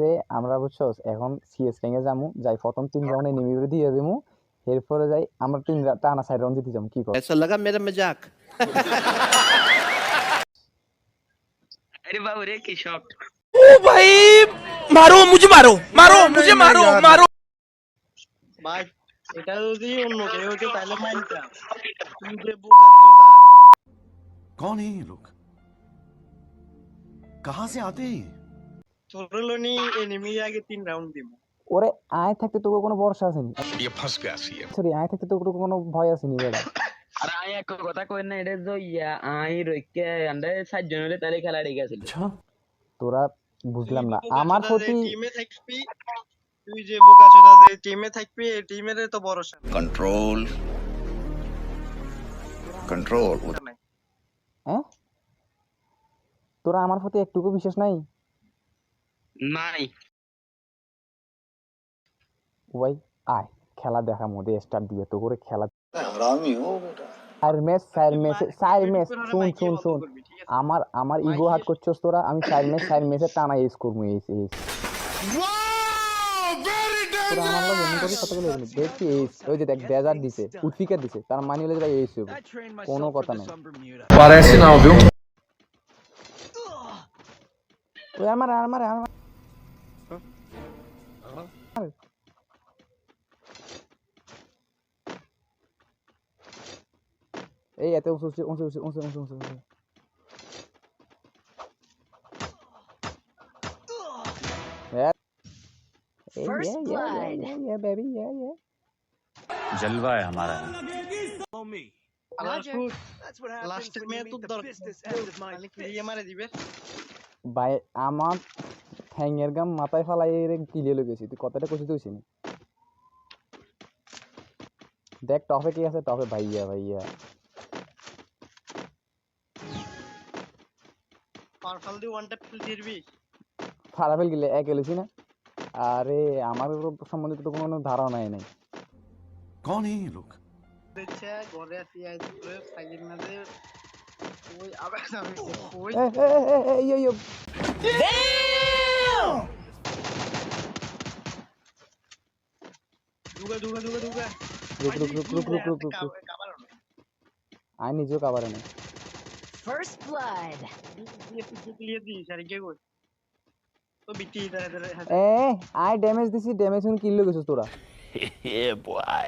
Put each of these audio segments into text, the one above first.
যে আমরা বুঝছো এখন সিএস র্যাঙ্কে যামু যাই প্রথম 3 রাউন্ডে নিমিরে দিয়ে দেবো এরপরে যাই আমরা 3 টানা 4 রাউন্ড জিতে যাবো কি কর ऐसा लगा मेरा मजाक अरे बाबू रे की शॉट ओ भाई मारो मुझे मारो मारो मुझे मारो मारो ভাই এটা যদি অন্য কেউ হতো তাহলে মানতা তুই যে বোকা চোদা कौन है ये लोग कहां से आते हैं তোরলনি এনিমি আগে 3 রাউন্ড দিব ওরে আয় থাকতে তোর কোনো ভরসা আছে নি ये फंस गया सी সরি আয় থাকতে তোর কোনো ভয় আছে নি বেটা अरे आया को কথা কই না এটা তো ইয়া আই রইকে আন্ডে 7 জন হলে তারে খেলা রেগে ছিল আচ্ছা তোরা বুঝলাম না আমার প্রতি টিমে থাকবি তুই যে বোকা চোদা যে টিমে থাকবি এই টিমের তো ভরসা कंट्रोल कंट्रोल নাই হ্যাঁ তোরা আমার প্রতি একটুকু বিশ্বাস নাই নাই ভাই আয় খেলা দেখা মধ্যে স্টার্ট দিয়ে তো করে খেলা हरामी हो बेटा চার ম্যাচ শুন আমার ইগো হাট করছস তোরা আমি 4 ম্যাচে টানা এস করবো এস তোরা আমার লগে এমন করে কথা বলে দেখছি এস ওই যে দেখ ডেজার্ট দিছে উইকেট দিছে তার মানে হলো যে এস হবে কোনো কথা নাই Parece não, viu? ওই আমার এই এত উঁচু First blood. Yeah, baby, yeah. जलवा है हमारा লাস্ট মে তো দরকার ক্লিয়ার মারে দিবে ভাই আমার ঠ্যাঙের গাম মাথায় ফালাই রে কিলে লগেছি তুই কথাটা কইছিস তুই চিনি দেখ টপে কি আছে টপে ভাইয়া পারফল দি ওয়ান ট্যাপ দিবি ফারাফেল গিলে এক এলেছি না আরে আমার সম্বন্ধে তো কোনো ধারণাই নাই कौन है ये लोग দেখছে ঘরে আসি আইছে সাইকেল না দে ওই আবার আমি ওই এই দুগা রুক আই নিজেও কাভারে নাই First blood. ক্লিয়ার দি সারি কে কই তো বিটি ধরে আই ড্যামেজ দিছি ড্যামেজ হুন কিল লগেছিস তোরা Yeah boy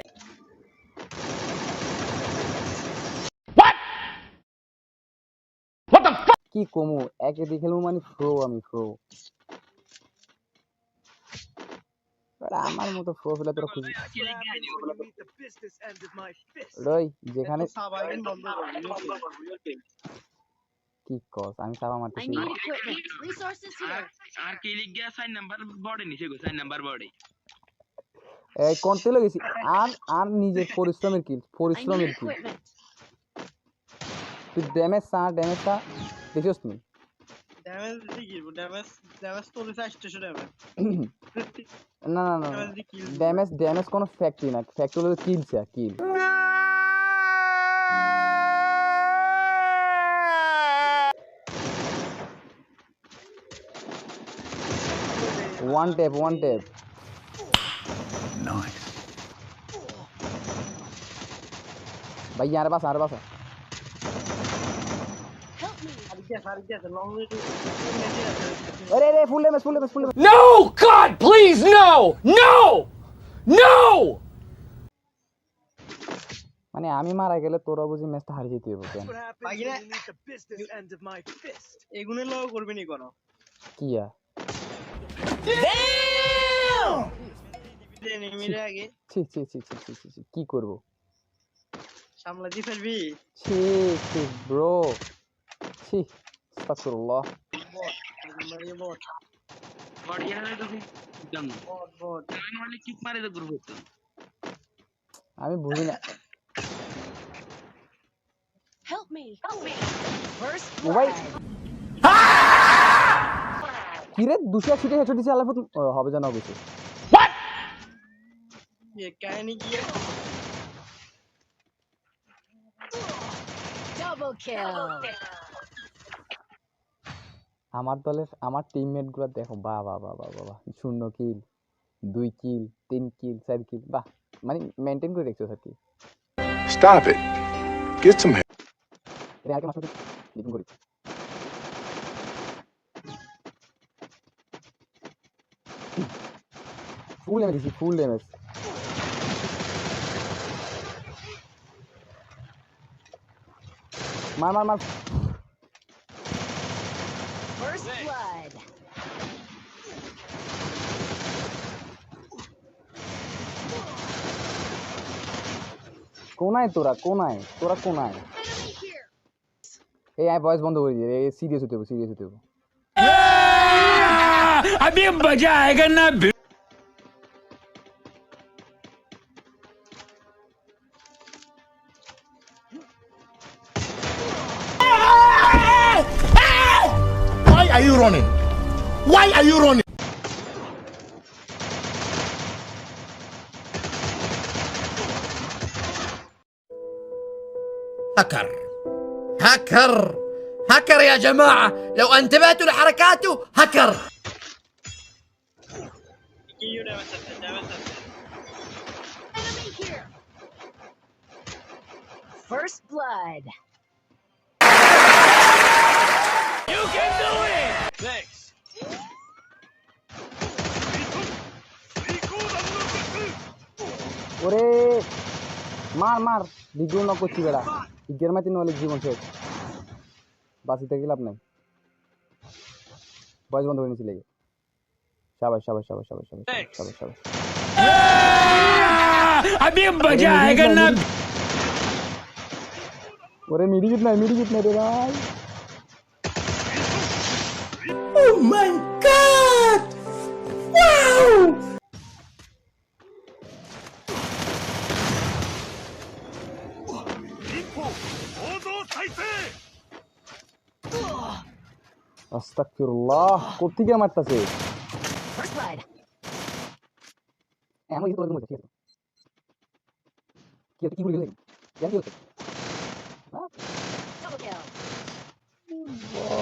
কি কমু একে দেখেলু মানে আমি প্রো আমার মতো প্রো ফেলা তোরা খুঁজি রই যেখানে সাবাইন বন্ধ কি কস আমি সাবা I মারতেছি need equipment. Resources here. আর কি লিখ গিয়া 4 নাম্বার বডি নিচে গো 4 নাম্বার বডি এই কোনতে লগেছি আর নিজের পরিশ্রমের I need কিল equipment. তুই ড্যামেজ সা দেখিস তুমি ড্যামেজ দিকি ড্যামেজ তো 800 ড্যামেজ না ড্যামেজ কোনো ফ্যাক্টরি না ফ্যাক্টরি হলো কিল 1 ট্যাপ नाइस ভাই यार বাস Help me. সারিকে লং ওয়ে আরে full damage No! God, please, no! মানে আমি মারা গেলে তোরা বুঝি ম্যাচটা হারিয়ে যেতে হবে কেন এগুনে লও করবি নি কোন কিয়া এনিমিরে আগে ছি কি করব সামলা দি ফেলবি ছি ব্রো ছি আস্তাগফিরুল্লাহ বট বডি এনে তো জান বট নরমালি কিক মারে তো গ্রুপ হতো আমি বুঝি না Help me. First ভাই blood. কি রে 260 হেডশট দিছে আলাফত হবে জানা অবশ্য ये কাহিনী কি Double kill. আমার দলের আমার টিমমেট গুলো দেখো, বাহ বাহ বাহ বাহ বাহ, 0 কিল, 2 কিল, 3 কিল, 4 কিল, বাহ, মানে মেনটেন করে রেখেছো আর কি। Stop it. Get some help. এটা আগে মাসে লিখিং করি। ফুল ড্যামেজ দিছি, ফুল ড্যামেজ। মার মার মার। First blood. কোনায় তোরা, কোনায় তোরা, কোনায়। এই ভয়েস বন্ধ করে দিয়ে, সিরিয়াস হতে হবে, সিরিয়াস হতে হবে। अभी मजा आएगा ना। Why are you running? Why are you running? هكر هكر هكر يا جماعة، لو انتبهتوا لحركاته هكر. Enemy here. First blood. ওরে মার মার, ভিডিও ন করছি বেড়া, ইগের মাইতে নলে জীবন শেষ, বাঁচিতে গেলাম নাই। ভয়েস বন্ধ করে নিয়েছিল। শাবাশ শাবাশ শাবাশ শাবাশ শাবাশ শাবাশ শাবাশ। अभी मजा आएगा ना। ওরে মিডিকিট নাই, মিডিকিট নাই রে ভাই। Oh my God! Wow! আস্তাগফিরুল্লাহ, কোত্থেকে মারতাছে? First blood. আমি কিন্তু বলতে ঠিক আছে। কি করে গেলে? কি হচ্ছে? Double kill. ও